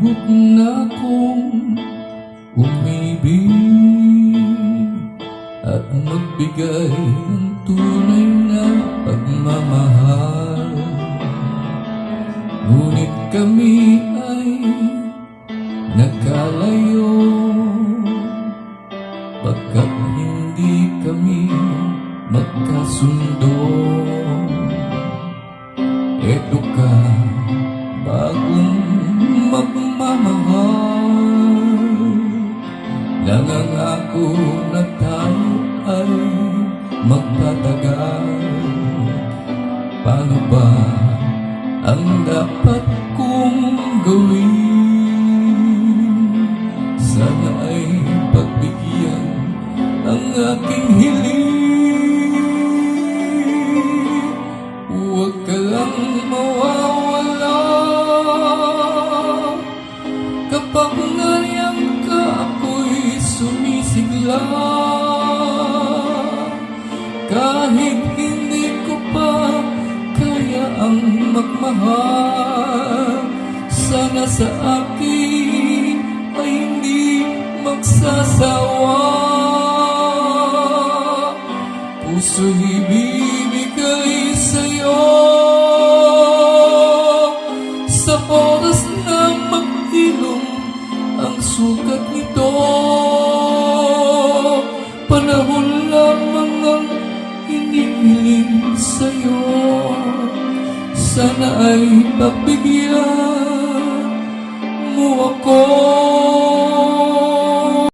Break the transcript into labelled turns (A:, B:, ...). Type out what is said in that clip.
A: Lubog na akong umibig at magbigay ng tunay na pagmamahal. Ngunit kami ay nagkalayo, pagkat hindi kami magkasundo. Eto ka, bagong magmamahal, nangangako na tayo ay magtatagal. Paano ba ang dapat kong gawin? Sana ay pagbigyan ang aking hiling. Huwag ka lang mawawala kapag nariyan ka, ako'y sumisigla. Kahit hindi ko pa kaya ang magmahal, sana sa akin ay hindi magsasawa. Puso'y ibibigay sa'yo sa oras na mag-ilong ang sukat nito. Panahon lamang ang hinihiling sa'yo. Sana ay pagbigyan mo ako.